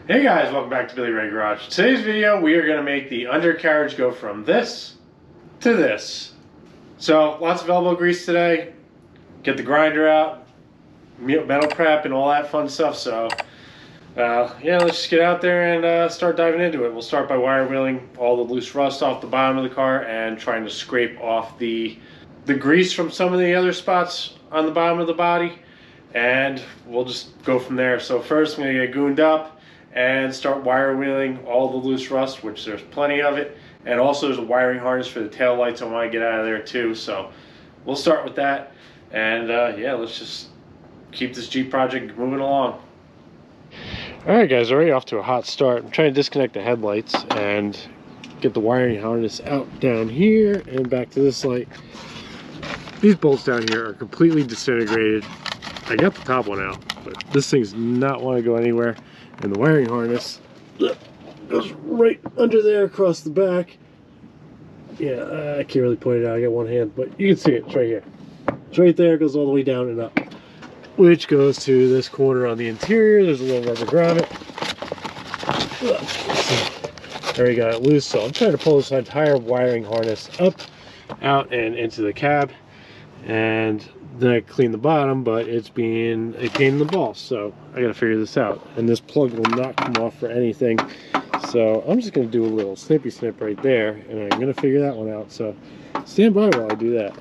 Hey guys, welcome back to Billy Ray Garage. Today's video, we are going to make the undercarriage go from this to this. So, lots of elbow grease today. Get the grinder out, metal prep, and all that fun stuff. So, yeah, let's just get out there and start diving into it. We'll start by wire wheeling all the loose rust off the bottom of the car and trying to scrape off the grease from some of the other spots on the bottom of the body. And we'll just go from there. So first, I'm going to get gooned up and start wire wheeling all the loose rust, which there's plenty of it. And also there's a wiring harness for the tail lights I want to get out of there too. So we'll start with that. And yeah, let's just keep this Jeep project moving along. Alright guys, already off to a hot start. I'm trying to disconnect the headlights and get the wiring harness out down here and back to this light. These bolts down here are completely disintegrated. I got the top one out, but this thing's not want to go anywhere. And the wiring harness goes right under there across the back. Yeah, I can't really point it out. I got one hand, but you can see it. It's right here. It's right there. It goes all the way down and up, which goes to this corner on the interior. There's a little rubber grommet. There we got it loose. So I'm trying to pull this entire wiring harness up, out, and into the cab. And then I clean the bottom, but it's being a pain in the balls, so I gotta figure this out. And this plug will not come off for anything, so I'm just gonna do a little snippy snip right there, and I'm gonna figure that one out. So stand by while I do that.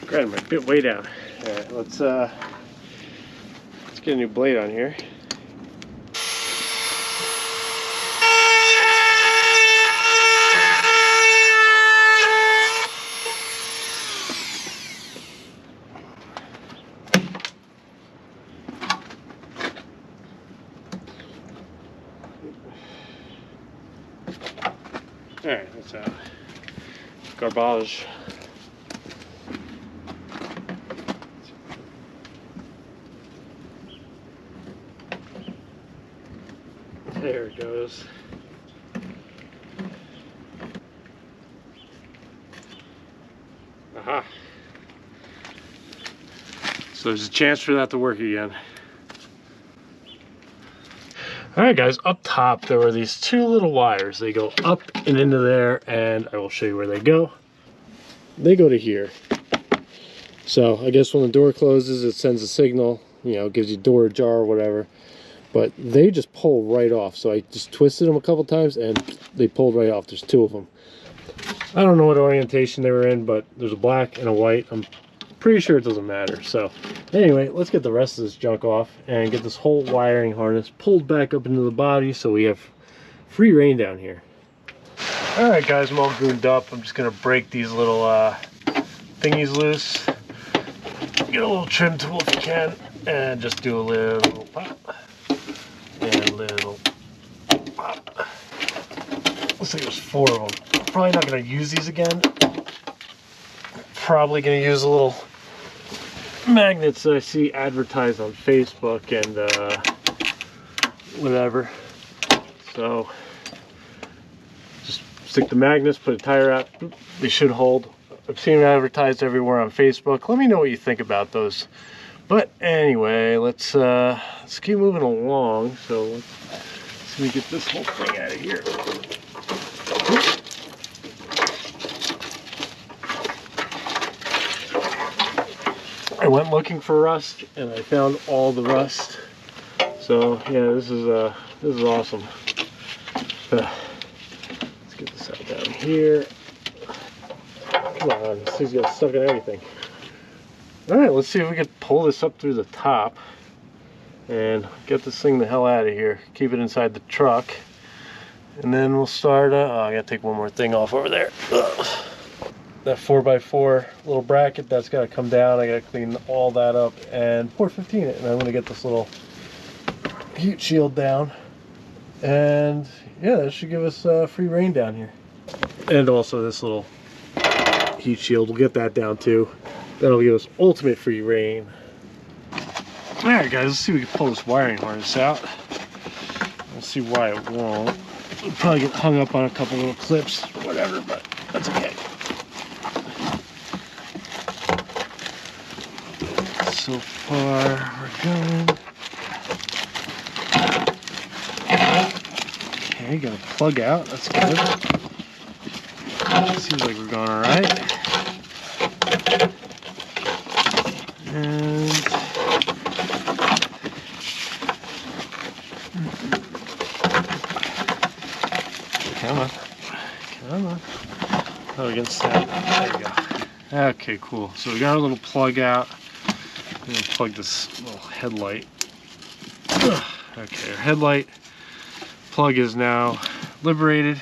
Granted, my bit way down. All right, let's get a new blade on here. All right, that's garbage. There it goes. Aha. So there's a chance for that to work again. Alright guys, up top there were these two little wires. They go up and into there, and I will show you where they go. They go to here. So I guess when the door closes it sends a signal, you know, gives you door ajar or whatever. But they just pull right off. So I just twisted them a couple times and they pulled right off. There's two of them. I don't know what orientation they were in, but there's a black and a white. I'm pretty sure it doesn't matter. So anyway, let's get the rest of this junk off and get this whole wiring harness pulled back up into the body so we have free reign down here. All right guys, I'm all gooned up. I'm just gonna break these little thingies loose. Get a little trim tool if you can and just do a little pop. And little pop. Looks like there's four of them. I'm probably not going to use these again. Probably going to use a little magnets that I see advertised on Facebook and whatever. So just stick the magnets, put a tire out. They should hold. I've seen them advertised everywhere on Facebook. Let me know what you think about those. But anyway, let's keep moving along. So let's see if we get this whole thing out of here. I went looking for rust and I found all the rust. So yeah, this is awesome. Let's get this out down here. Come on, this thing's got stuck in everything. Alright, let's see if we can pull this up through the top and get this thing the hell out of here. Keep it inside the truck. And then we'll start, oh, I gotta take one more thing off over there. Ugh. That 4x4 little bracket, that's gotta come down. I gotta clean all that up and pour 15 it. And I'm gonna get this little heat shield down. And yeah, that should give us free reign down here. And also this little heat shield. We'll get that down too. That'll give us ultimate free reign. Alright guys, let's see if we can pull this wiring harness out. Let's see why it won't. It'll probably get hung up on a couple little clips, whatever, but that's okay. So far, we're going. Okay, got a plug out, that's good. Seems like we're going alright. And come on. Come on. Oh, against that. There we go. Okay, cool. So we got a little plug out. I'm going to plug this little headlight. Okay, our headlight plug is now liberated.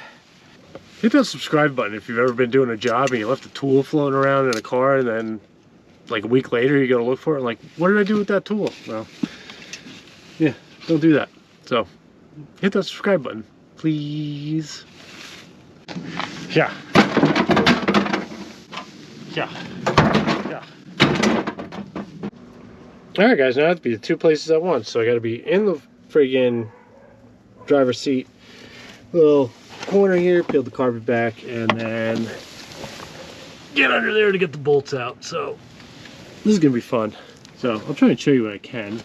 Hit that subscribe button if you've ever been doing a job and you left a tool floating around in a car, and then like a week later you go to look for it and like, what did I do with that tool? Well, yeah, don't do that. So hit that subscribe button, please. Yeah. Alright guys, now I have to be at two places at once. So I gotta be in the friggin' driver's seat, little corner here, peel the carpet back, and then get under there to get the bolts out. So this is gonna be fun. So I'll try and show you what I can.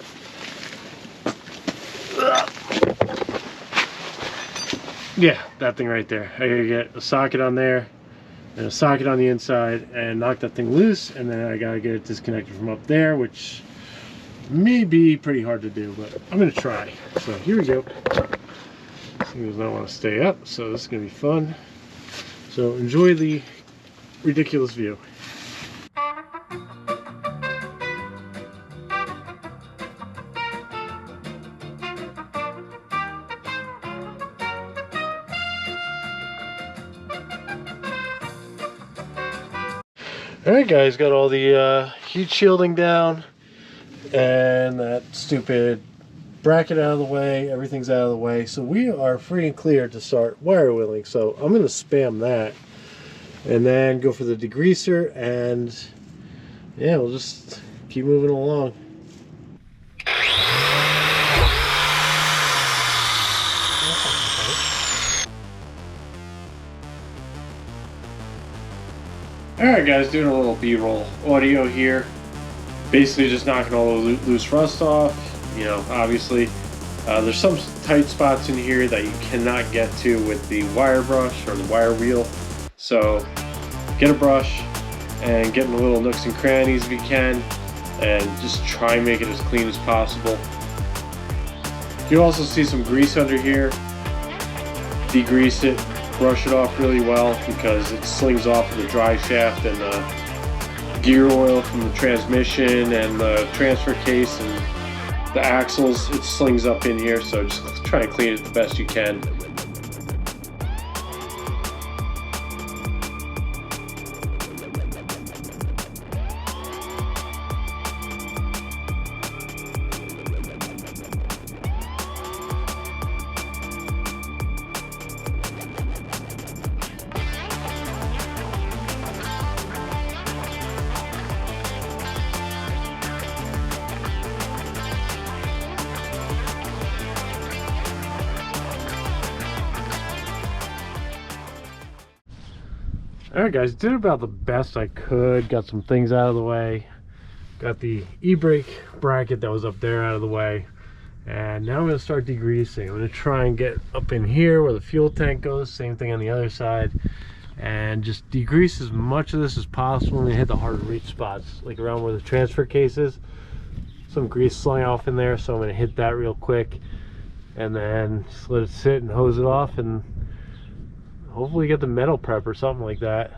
Yeah, that thing right there. I gotta get a socket on there and a socket on the inside and knock that thing loose, and then I gotta get it disconnected from up there, which may be pretty hard to do, but I'm gonna try. So here we go. Things don't want to stay up, so this is gonna be fun. So enjoy the ridiculous view. Alright guys, got all the heat shielding down and that stupid bracket out of the way, everything's out of the way, so we are free and clear to start wire wheeling. So I'm going to spam that and then go for the degreaser, and yeah, we'll just keep moving along. Alright guys, doing a little B-roll audio here. Basically just knocking all the loose rust off. You know, obviously there's some tight spots in here that you cannot get to with the wire brush or the wire wheel. So get a brush and get in the little nooks and crannies if you can, and just try and make it as clean as possible. You'll also see some grease under here. Degrease it, brush it off really well, because it slings off of the dry shaft and the gear oil from the transmission and the transfer case and the axles. It slings up in here, so just try and clean it the best you can. Alright guys, did about the best I could. Got some things out of the way. Got the e-brake bracket that was up there out of the way. And now I'm going to start degreasing. I'm going to try and get up in here where the fuel tank goes. Same thing on the other side. And just degrease as much of this as possible. I'm going to hit the hard to reach spots, like around where the transfer case is. Some grease slung off in there, so I'm going to hit that real quick. And then just let it sit and hose it off, and hopefully get the metal prep or something like that.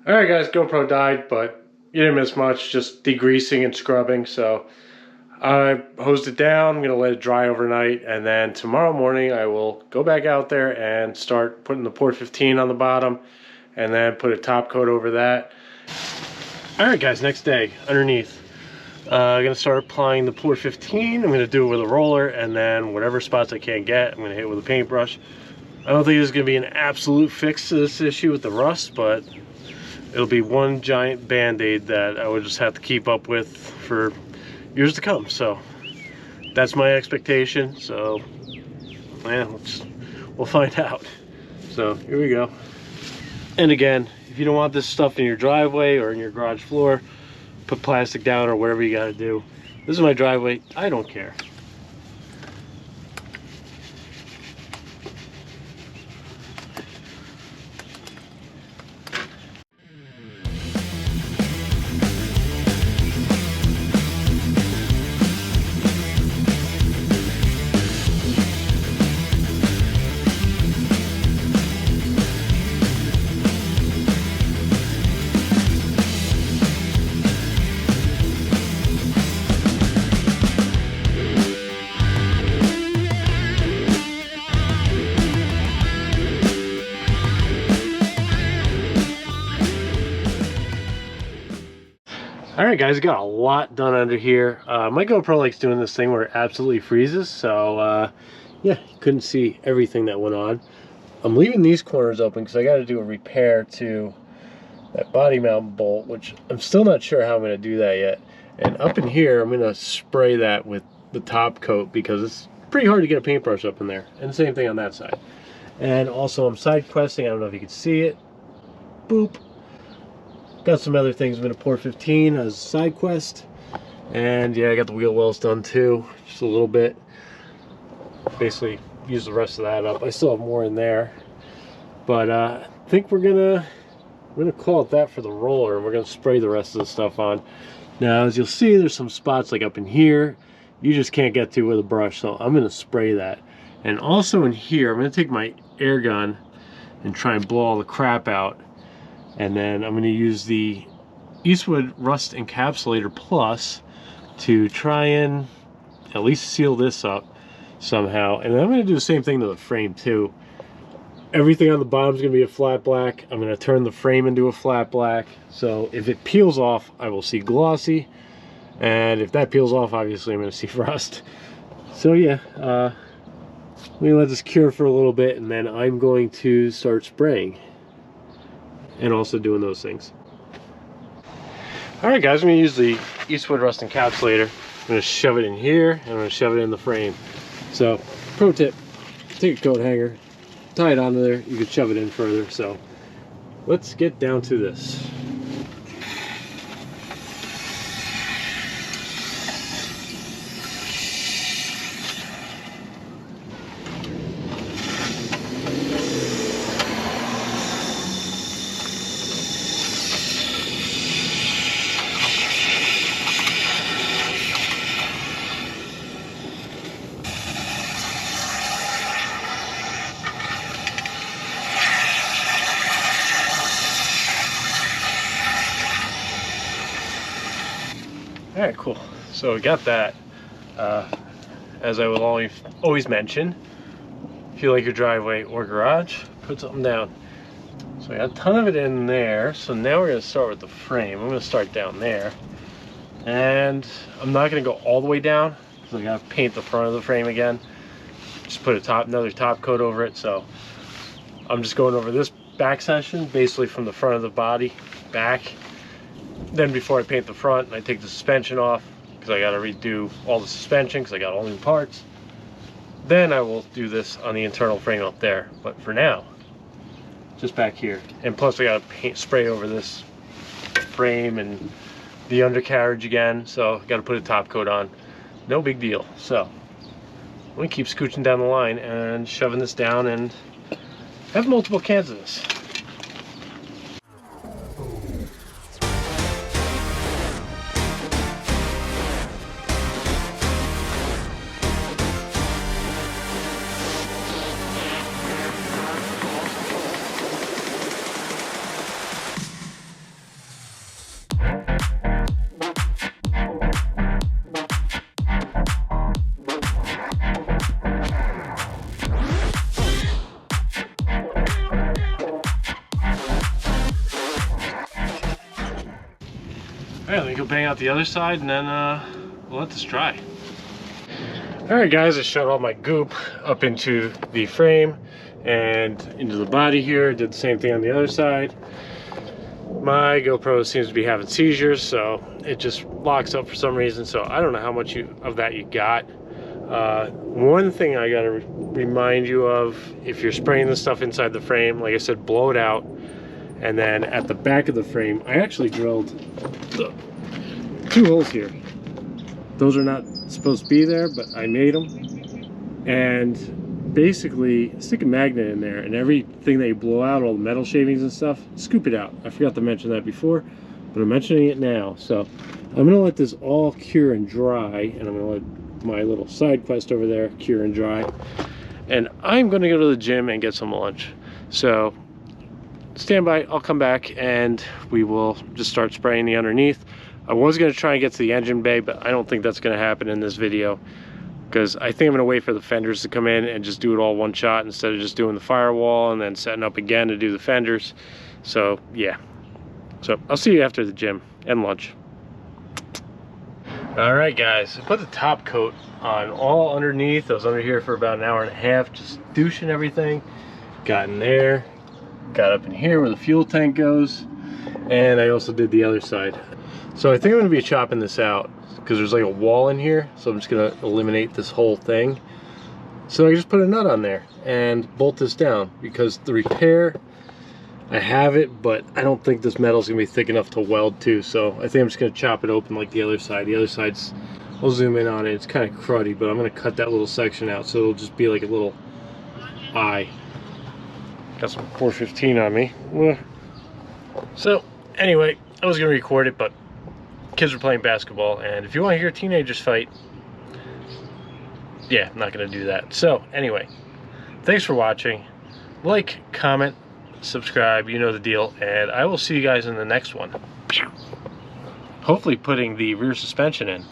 Alright guys, GoPro died, but you didn't miss much, just degreasing and scrubbing. So I hosed it down. I'm going to let it dry overnight, and then tomorrow morning I will go back out there and start putting the port 15 on the bottom, and then put a top coat over that. Alright guys, next day, underneath. I'm going to start applying the port 15. I'm going to do it with a roller, and then whatever spots I can't get, I'm going to hit with a paintbrush. I don't think there's going to be an absolute fix to this issue with the rust, but it'll be one giant band-aid that I would just have to keep up with for years to come. So that's my expectation. So yeah, we'll find out. So here we go. And again, if you don't want this stuff in your driveway or in your garage floor, put plastic down or whatever you got to do. This is my driveway. I don't care. Alright guys, I got a lot done under here. My GoPro likes doing this thing where it absolutely freezes, so yeah, you couldn't see everything that went on. I'm leaving these corners open because I got to do a repair to that body mount bolt, which I'm still not sure how I'm going to do that yet. And up in here, I'm going to spray that with the top coat because it's pretty hard to get a paintbrush up in there. And the same thing on that side. And also I'm side questing, I don't know if you can see it. Boop. Got some other things. I'm going to pour 15 as a side quest. And yeah, I got the wheel wells done too, just a little bit. Basically use the rest of that up. I still have more in there, but I think we're gonna call it that for the roller, and we're gonna spray the rest of the stuff on. Now as you'll see, there's some spots like up in here you just can't get to with a brush, so I'm gonna spray that. And also in here, I'm gonna take my air gun and try and blow all the crap out. And then I'm going to use the Eastwood Rust Encapsulator Plus to try and at least seal this up somehow. And then I'm going to do the same thing to the frame too. Everything on the bottom is going to be a flat black. I'm going to turn the frame into a flat black. So if it peels off, I will see glossy. And if that peels off, obviously I'm going to see rust. So yeah, let me let this cure for a little bit, and then I'm going to start spraying. And also doing those things. Alright guys, I'm going to use the Eastwood Rust Encapsulator. I'm going to shove it in here, and I'm going to shove it in the frame. So, pro tip, take a coat hanger, tie it onto there, you can shove it in further. So, let's get down to this. Alright, cool. So we got that. As I will always mention, if you like your driveway or garage, put something down. So I got a ton of it in there. So now we're going to start with the frame. I'm going to start down there. And I'm not going to go all the way down because I got to paint the front of the frame again. Just put another top coat over it. So I'm just going over this back section, basically from the front of the body back. Then before I paint the front, I take the suspension off because I got to redo all the suspension because I got all new parts. Then I will do this on the internal frame up there. But for now, just back here. And plus I got to spray over this frame and the undercarriage again. So I got to put a top coat on. No big deal. So let me keep scooching down the line and shoving this down and have multiple cans of this. Alright, let me go bang out the other side and then we'll let this dry. Alright guys, I shot all my goop up into the frame and into the body here. Did the same thing on the other side. I'm My GoPro seems to be having seizures, so it just locks up for some reason. So I don't know how much of that you got. One thing I gotta remind you of, if you're spraying this stuff inside the frame, like I said, blow it out. And then at the back of the frame, I actually drilled 2 holes here. Those are not supposed to be there, but I made them. And basically stick a magnet in there, and everything that you blow out, all the metal shavings and stuff, scoop it out. I forgot to mention that before, but I'm mentioning it now. So I'm gonna let this all cure and dry, and I'm gonna let my little side quest over there cure and dry. And I'm gonna go to the gym and get some lunch. So stand by, I'll come back and we will just start spraying the underneath. I was gonna try and get to the engine bay, but I don't think that's gonna happen in this video, because I think I'm gonna wait for the fenders to come in and just do it all one shot instead of just doing the firewall and then setting up again to do the fenders. So yeah, so I'll see you after the gym and lunch. All right guys, I put the top coat on all underneath. I was under here for about an hour and a half, just douching everything. Got in there, got up in here where the fuel tank goes, and I also did the other side. So I think I'm gonna be chopping this out because there's like a wall in here, so I'm just gonna eliminate this whole thing. So I just put a nut on there and bolt this down, because the repair, I have it, but I don't think this metal's gonna be thick enough to weld to, so I think I'm just gonna chop it open like the other side. The other side's, I'll zoom in on it, it's kind of cruddy, but I'm gonna cut that little section out so it'll just be like a little eye. Got some 415 on me. So anyway, I was gonna record it, but kids were playing basketball, and if you want to hear teenagers fight, yeah, I'm not gonna do that. So anyway, thanks for watching. Like, comment, subscribe, you know the deal, and I will see you guys in the next one. Hopefully putting the rear suspension in.